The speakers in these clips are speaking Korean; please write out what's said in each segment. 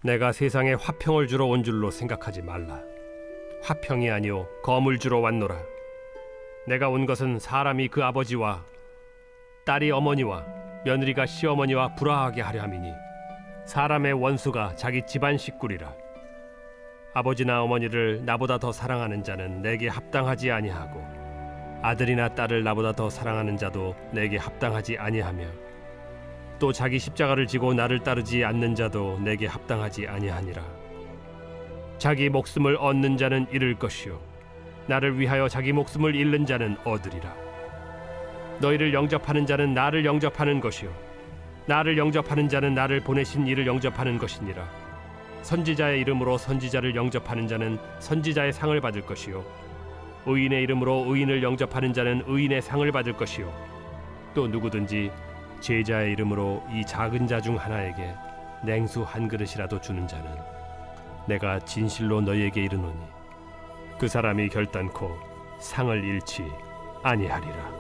내가 세상에 화평을 주러 온 줄로 생각하지 말라. 화평이 아니요 검을 주러 왔노라. 내가 온 것은 사람이 그 아버지와 딸이 어머니와 며느리가 시어머니와 불화하게 하려 함이니 사람의 원수가 자기 집안 식구리라. 아버지나 어머니를 나보다 더 사랑하는 자는 내게 합당하지 아니하고 아들이나 딸을 나보다 더 사랑하는 자도 내게 합당하지 아니하며 또 자기 십자가를 지고 나를 따르지 않는 자도 내게 합당하지 아니하니라. 자기 목숨을 얻는 자는 잃을 것이요 나를 위하여 자기 목숨을 잃는 자는 얻으리라. 너희를 영접하는 자는 나를 영접하는 것이요 나를 영접하는 자는 나를 보내신 이를 영접하는 것이니라. 선지자의 이름으로 선지자를 영접하는 자는 선지자의 상을 받을 것이요 의인의 이름으로 의인을 영접하는 자는 의인의 상을 받을 것이요 또 누구든지 제자의 이름으로 이 작은 자 중 하나에게 냉수 한 그릇이라도 주는 자는 내가 진실로 너희에게 이르노니 그 사람이 결단코 상을 잃지 아니하리라.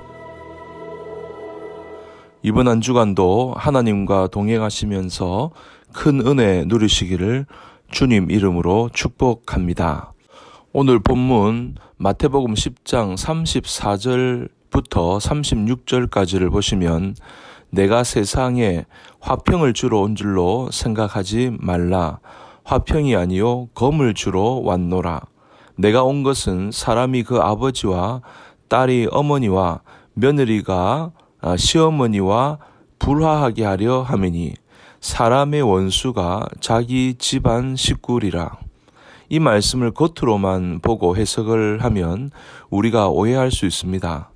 이번 한 주간도 하나님과 동행하시면서 큰 은혜 누리시기를 주님 이름으로 축복합니다. 오늘 본문 마태복음 10장 34절부터 36절까지를 보시면 내가 세상에 화평을 주러 온 줄로 생각하지 말라. 화평이 아니요 검을 주러 왔노라. 내가 온 것은 사람이 그 아버지와 딸이 어머니와 며느리가 시어머니와 불화하게 하려 함이니 사람의 원수가 자기 집안 식구리라. 이 말씀을 겉으로만 보고 해석을 하면 우리가 오해할 수 있습니다.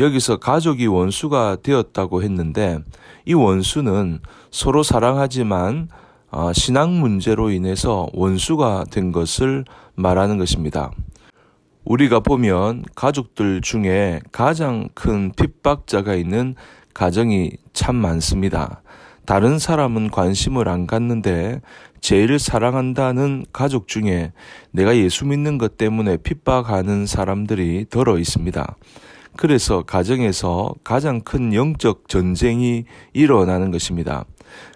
여기서 가족이 원수가 되었다고 했는데 이 원수는 서로 사랑하지만 신앙 문제로 인해서 원수가 된 것을 말하는 것입니다. 우리가 보면 가족들 중에 가장 큰 핍박자가 있는 가정이 참 많습니다. 다른 사람은 관심을 안 갖는데 제일 사랑한다는 가족 중에 내가 예수 믿는 것 때문에 핍박하는 사람들이 더러 있습니다. 그래서 가정에서 가장 큰 영적 전쟁이 일어나는 것입니다.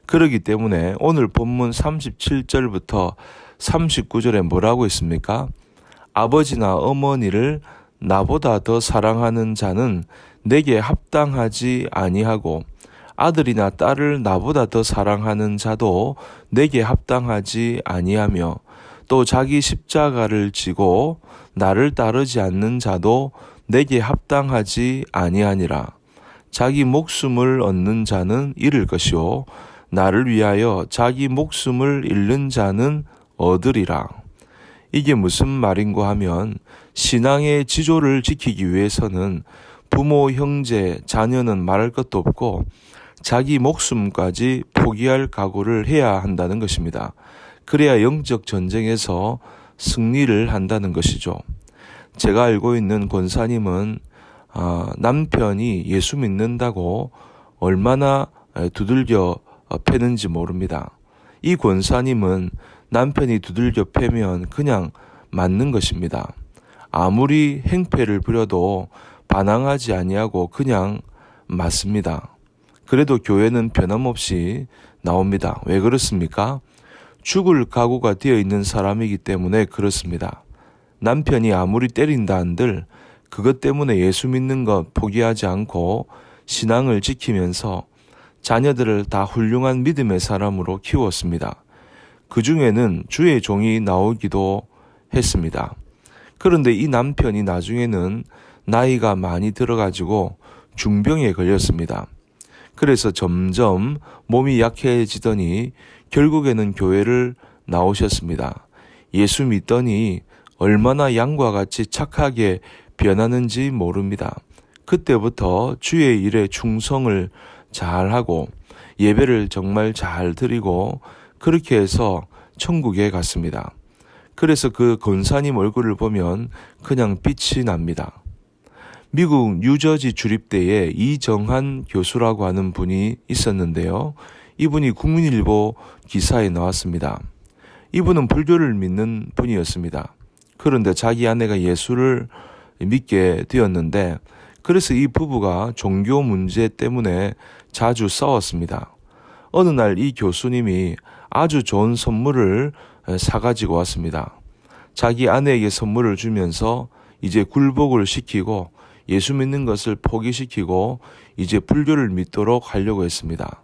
그렇기 때문에 오늘 본문 37절부터 39절에 뭐라고 했습니까? 아버지나 어머니를 나보다 더 사랑하는 자는 내게 합당하지 아니하고 아들이나 딸을 나보다 더 사랑하는 자도 내게 합당하지 아니하며 또 자기 십자가를 지고 나를 따르지 않는 자도 내게 합당하지 아니하니라. 자기 목숨을 얻는 자는 잃을 것이요 나를 위하여 자기 목숨을 잃는 자는 얻으리라. 이게 무슨 말인고 하면 신앙의 지조를 지키기 위해서는 부모, 형제, 자녀는 말할 것도 없고 자기 목숨까지 포기할 각오를 해야 한다는 것입니다. 그래야 영적 전쟁에서 승리를 한다는 것이죠. 제가 알고 있는 권사님은 남편이 예수 믿는다고 얼마나 두들겨 패는지 모릅니다. 이 권사님은 남편이 두들겨 패면 그냥 맞는 것입니다. 아무리 행패를 부려도 반항하지 아니하고 그냥 맞습니다. 그래도 교회는 변함없이 나옵니다. 왜 그렇습니까? 죽을 각오가 되어 있는 사람이기 때문에 그렇습니다. 남편이 아무리 때린다 한들 그것 때문에 예수 믿는 것 포기하지 않고 신앙을 지키면서 자녀들을 다 훌륭한 믿음의 사람으로 키웠습니다. 그 중에는 주의 종이 나오기도 했습니다. 그런데 이 남편이 나중에는 나이가 많이 들어가지고 중병에 걸렸습니다. 그래서 점점 몸이 약해지더니 결국에는 교회를 나오셨습니다. 예수 믿더니 얼마나 양과 같이 착하게 변하는지 모릅니다. 그때부터 주의 일에 충성을 잘하고 예배를 정말 잘 드리고 그렇게 해서 천국에 갔습니다. 그래서 그 권사님 얼굴을 보면 그냥 빛이 납니다. 미국 뉴저지 주립대에 이정한 교수라고 하는 분이 있었는데요. 이분이 국민일보 기사에 나왔습니다. 이분은 불교를 믿는 분이었습니다. 그런데 자기 아내가 예수를 믿게 되었는데 그래서 이 부부가 종교 문제 때문에 자주 싸웠습니다. 어느 날 이 교수님이 아주 좋은 선물을 사가지고 왔습니다. 자기 아내에게 선물을 주면서 이제 굴복을 시키고 예수 믿는 것을 포기시키고 이제 불교를 믿도록 하려고 했습니다.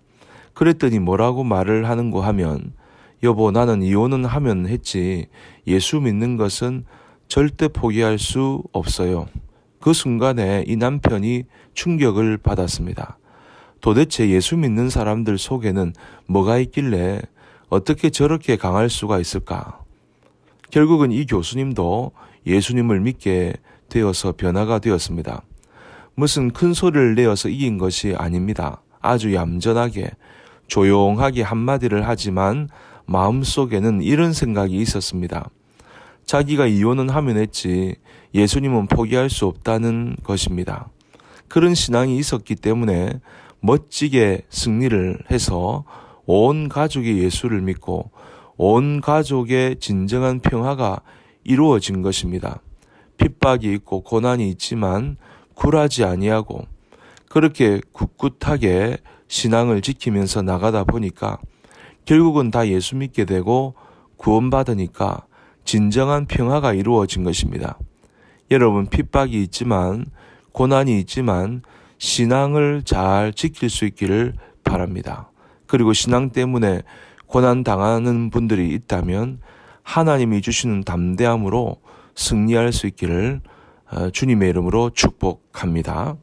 그랬더니 뭐라고 말을 하는고 하면, 여보, 나는 이혼은 하면 했지 예수 믿는 것은 절대 포기할 수 없어요. 그 순간에 이 남편이 충격을 받았습니다. 도대체 예수 믿는 사람들 속에는 뭐가 있길래 어떻게 저렇게 강할 수가 있을까? 결국은 이 교수님도 예수님을 믿게 되어서 변화가 되었습니다. 무슨 큰 소리를 내어서 이긴 것이 아닙니다. 아주 얌전하게 조용하게 한마디를 하지만 마음속에는 이런 생각이 있었습니다. 자기가 이혼은 하면 했지 예수님은 포기할 수 없다는 것입니다. 그런 신앙이 있었기 때문에 멋지게 승리를 해서 온 가족이 예수를 믿고 온 가족의 진정한 평화가 이루어진 것입니다. 핍박이 있고 고난이 있지만 굴하지 아니하고 그렇게 굳굳하게 신앙을 지키면서 나가다 보니까 결국은 다 예수 믿게 되고 구원받으니까 진정한 평화가 이루어진 것입니다. 여러분, 핍박이 있지만 고난이 있지만 신앙을 잘 지킬 수 있기를 바랍니다. 그리고 신앙 때문에 고난 당하는 분들이 있다면 하나님이 주시는 담대함으로 승리할 수 있기를 주님의 이름으로 축복합니다.